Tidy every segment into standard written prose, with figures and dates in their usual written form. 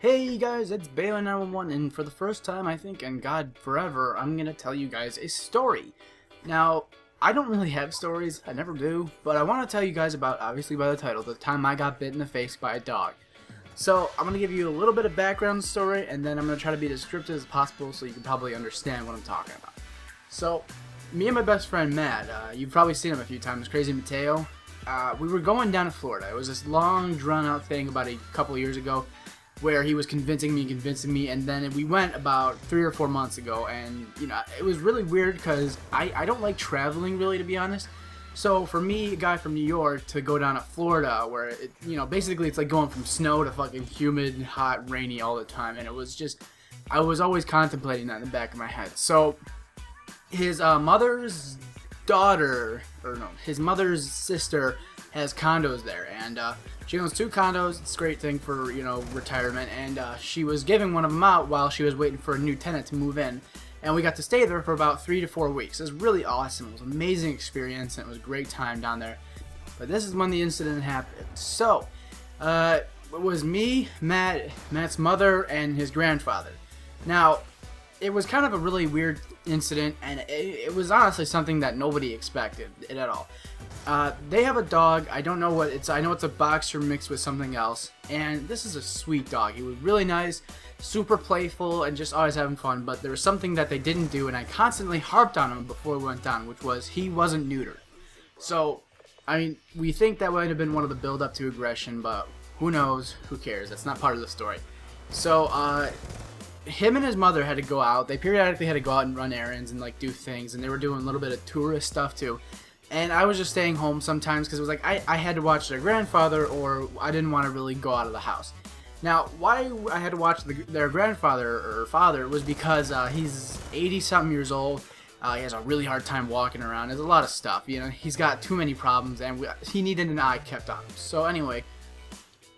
Hey guys, it's Baylor911, and for the first time, I think, and God, forever, I'm gonna tell you guys a story. Now, I don't really have stories, I never do, but I want to tell you guys about, obviously by the title, the time I got bit in the face by a dog. So, I'm gonna give you a little bit of background story, and then I'm gonna try to be as descriptive as possible so you can probably understand what I'm talking about. So, me and my best friend Matt, you've probably seen him a few times, Crazy Mateo. We were going down to Florida. It was this long, drawn-out thing about a couple years ago, where he was convincing me, and then we went about 3 or 4 months ago, and you know, it was really weird because I don't like traveling really, to be honest. So for me, a guy from New York, to go down to Florida, where it, you know, basically it's like going from snow to fucking humid, hot, rainy all the time, and it was just, I was always contemplating that in the back of my head. So his mother's daughter, or no, his mother's sister has condos there, and she owns 2 condos. It's a great thing for, you know, retirement, and she was giving one of them out while she was waiting for a new tenant to move in, and we got to stay there for about 3 to 4 weeks. It was really awesome. It was an amazing experience, and it was a great time down there. But this is when the incident happened. So it was me, Matt's mother, and his grandfather. Now, it was kind of a really weird incident, and it was honestly something that nobody expected it at all. They have a dog. I don't know what it's. I know it's a boxer mixed with something else, and this is a sweet dog. He was really nice, super playful, and just always having fun. But there was something that they didn't do, and I constantly harped on him before we went down, which was he wasn't neutered. So, I mean, we think that might have been one of the build-up to aggression, but who knows? Who cares? That's not part of the story. So, him and his mother had to go out. They periodically had to go out and run errands and like do things, and they were doing a little bit of tourist stuff too. And I was just staying home sometimes because it was like I had to watch their grandfather, or I didn't want to really go out of the house. Now, why I had to watch their grandfather or father was because he's 80-something years old. He has a really hard time walking around. There's a lot of stuff, you know. He's got too many problems, and he needed an eye kept on him. So anyway,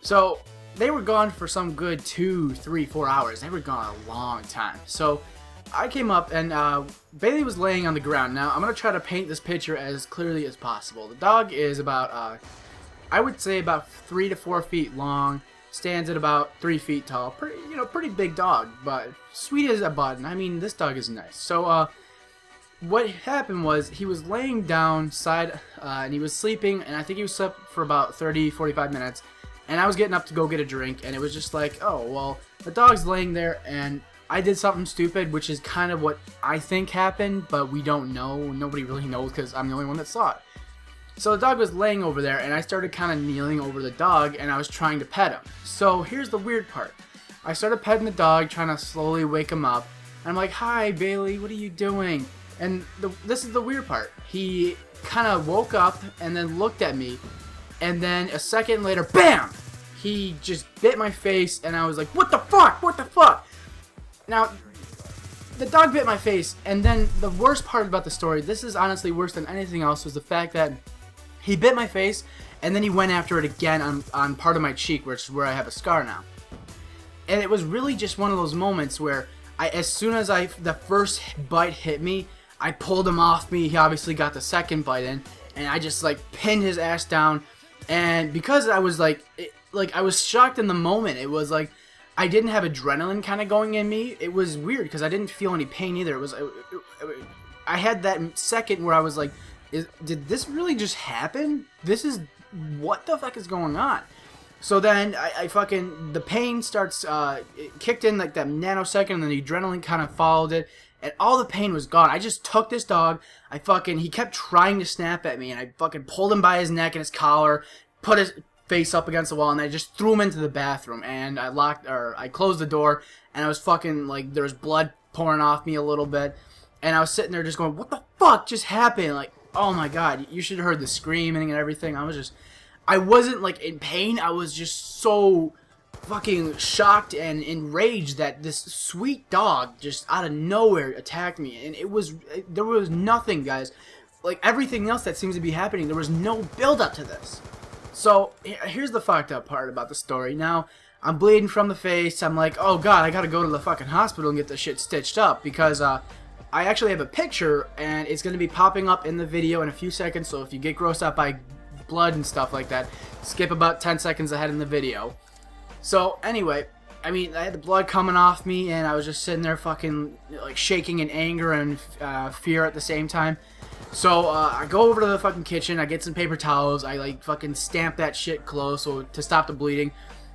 so they were gone for some good 2, 3, 4 hours. They were gone a long time. So I came up, and Bailey was laying on the ground. Now, I'm going to try to paint this picture as clearly as possible. The dog is about, I would say about 3 to 4 feet long, stands at about 3 feet tall. Pretty big dog, but sweet as a button. I mean, this dog is nice. So, what happened was he was laying down side, and he was sleeping, and I think he was slept for about 30, 45 minutes, and I was getting up to go get a drink, and it was just like, oh, well, the dog's laying there, and I did something stupid, which is kind of what I think happened, but we don't know. Nobody really knows because I'm the only one that saw it. So the dog was laying over there, and I started kind of kneeling over the dog, and I was trying to pet him. So here's the weird part. I started petting the dog, trying to slowly wake him up, and I'm like, hi, Bailey, what are you doing? And this is the weird part. He kind of woke up and then looked at me, and then a second later, BAM! He just bit my face, and I was like, what the fuck? What the fuck? Now, the dog bit my face, and then the worst part about the story, this is honestly worse than anything else, was the fact that he bit my face, and then he went after it again on part of my cheek, which is where I have a scar now. And it was really just one of those moments where, as soon as the first bite hit me, I pulled him off me. He obviously got the second bite in, and I just like pinned his ass down. And because I was like I was shocked in the moment, it was like I didn't have adrenaline kind of going in me. It was weird because I didn't feel any pain either. I had that second where I was like, did this really just happen? What the fuck is going on? So then I fucking, the pain starts, it kicked in like that nanosecond, and then the adrenaline kind of followed it, and all the pain was gone. I just took this dog, he kept trying to snap at me, and I fucking pulled him by his neck and his collar, put his face up against the wall, and I just threw him into the bathroom, and I closed the door, and I was fucking, like, there was blood pouring off me a little bit, and I was sitting there just going, what the fuck just happened? Like, oh my god, you should have heard the screaming and everything. I wasn't, like, in pain. I was just so fucking shocked and enraged that this sweet dog just out of nowhere attacked me. And there was nothing, guys. Like, everything else that seems to be happening, there was no build-up to this. So, here's the fucked up part about the story. Now, I'm bleeding from the face. I'm like, oh god, I gotta go to the fucking hospital and get this shit stitched up. Because, I actually have a picture, and it's gonna be popping up in the video in a few seconds. So if you get grossed out by blood and stuff like that, skip about 10 seconds ahead in the video. So anyway, I mean, I had the blood coming off me, and I was just sitting there fucking, like, shaking in anger and fear at the same time. So, I go over to the fucking kitchen, I get some paper towels, I, like, fucking stamp that shit close to stop the bleeding.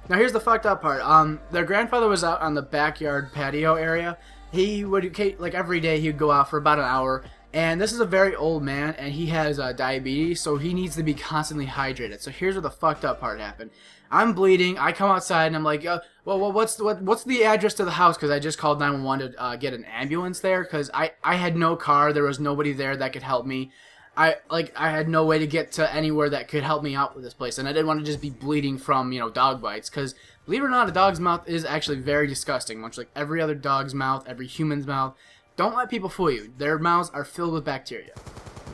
Now, here's the fucked up part. Their grandfather was out on the backyard patio area. He would, like, every day he would go out for about an hour. And this is a very old man, and he has diabetes, so he needs to be constantly hydrated. So here's where the fucked up part happened. I'm bleeding. I come outside, and I'm like, well, what's the address to the house? Because I just called 911 to get an ambulance there, because I had no car. There was nobody there that could help me. I had no way to get to anywhere that could help me out with this place, and I didn't want to just be bleeding from, you know, dog bites, because believe it or not, a dog's mouth is actually very disgusting, much like every other dog's mouth, every human's mouth. Don't let people fool you. Their mouths are filled with bacteria.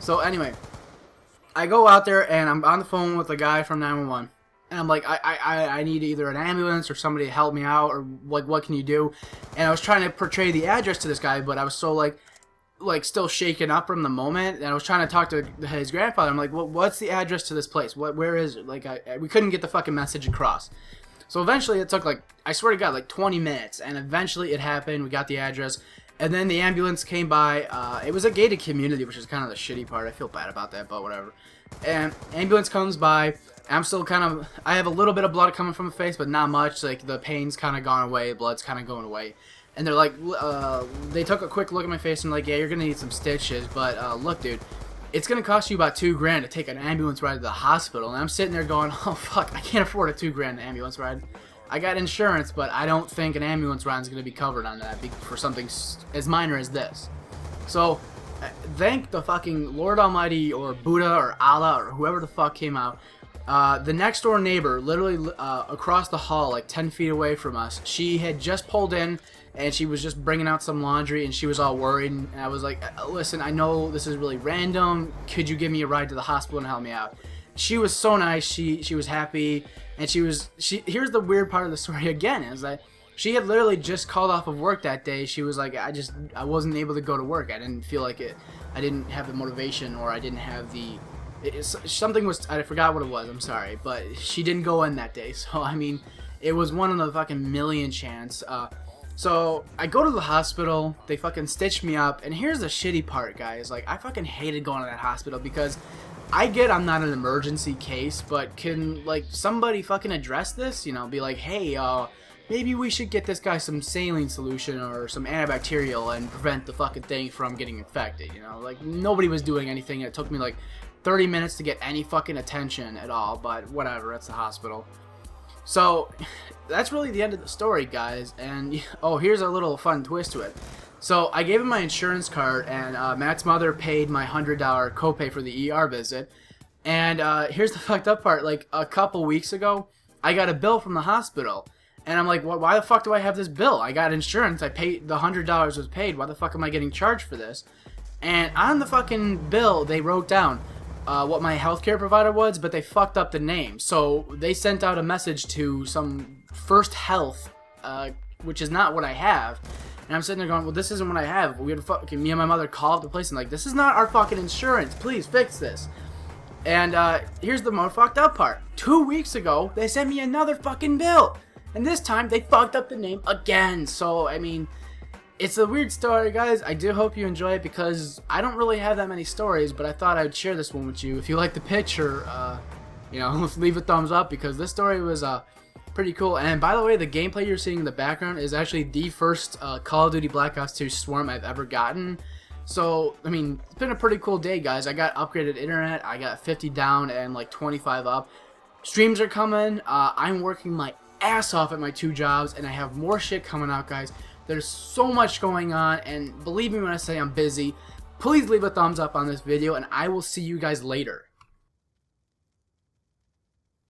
So anyway, I go out there and I'm on the phone with the guy from 911. And I'm like, I need either an ambulance or somebody to help me out, or like, what can you do? And I was trying to portray the address to this guy, but I was so like still shaken up from the moment. And I was trying to talk to his grandfather. I'm like, well, what's the address to this place? Where is it? Like, we couldn't get the fucking message across. So eventually it took, like, I swear to God, like 20 minutes. And eventually it happened. We got the address. And then the ambulance came by. It was a gated community, which is kind of the shitty part. I feel bad about that, but whatever. And ambulance comes by. I'm still kind of, I have a little bit of blood coming from my face, but not much. Like, the pain's kind of gone away. Blood's kind of going away. And they're like, they took a quick look at my face and like, yeah, you're going to need some stitches. But look, dude, it's going to cost you about $2,000 to take an ambulance ride to the hospital. And I'm sitting there going, oh, fuck, I can't afford a $2,000 ambulance ride. I got insurance, but I don't think an ambulance ride is going to be covered on that for something as minor as this. So, thank the fucking Lord Almighty or Buddha or Allah or whoever the fuck came out. The next door neighbor, literally across the hall, like 10 feet away from us, she had just pulled in and she was just bringing out some laundry and she was all worried. And I was like, listen, I know this is really random. Could you give me a ride to the hospital and help me out? She was so nice. She was happy. And here's the weird part of the story again, is that she had literally just called off of work that day. She was like, I wasn't able to go to work. I didn't feel like it. I didn't have the motivation, or I didn't have the, something was, I forgot what it was, I'm sorry. But she didn't go in that day. So, I mean, it was one in a fucking million chance. So, I go to the hospital, they fucking stitched me up, and here's the shitty part, guys. Like, I fucking hated going to that hospital because I get I'm not an emergency case, but can, like, somebody fucking address this? You know, be like, hey, maybe we should get this guy some saline solution or some antibacterial and prevent the fucking thing from getting infected, you know? Like, nobody was doing anything. It took me, like, 30 minutes to get any fucking attention at all, but whatever, it's the hospital. So, that's really the end of the story, guys, and, oh, here's a little fun twist to it. So, I gave him my insurance card, and Matt's mother paid my $100 copay for the ER visit. And here's the fucked up part. Like, a couple weeks ago, I got a bill from the hospital. And I'm like, well, why the fuck do I have this bill? I got insurance. I paid, the $100 was paid. Why the fuck am I getting charged for this? And on the fucking bill, they wrote down what my healthcare provider was, but they fucked up the name. So, they sent out a message to some First Health, which is not what I have. And I'm sitting there going, well, this isn't what I have. We had to fucking, me and my mother call up the place and like, this is not our fucking insurance. Please fix this. And here's the more fucked up part. 2 weeks ago, they sent me another fucking bill. And this time, they fucked up the name again. So, I mean, it's a weird story, guys. I do hope you enjoy it because I don't really have that many stories, but I thought I'd share this one with you. If you like the picture, you know, leave a thumbs up because this story was pretty cool. And by the way, the gameplay you're seeing in the background is actually the first Call of Duty Black Ops 2 Swarm I've ever gotten. So, I mean, it's been a pretty cool day, guys. I got upgraded internet. I got 50 down and like 25 up. Streams are coming. I'm working my ass off at my 2 jobs, and I have more shit coming out, guys. There's so much going on, and believe me when I say I'm busy. Please leave a thumbs up on this video, and I will see you guys later.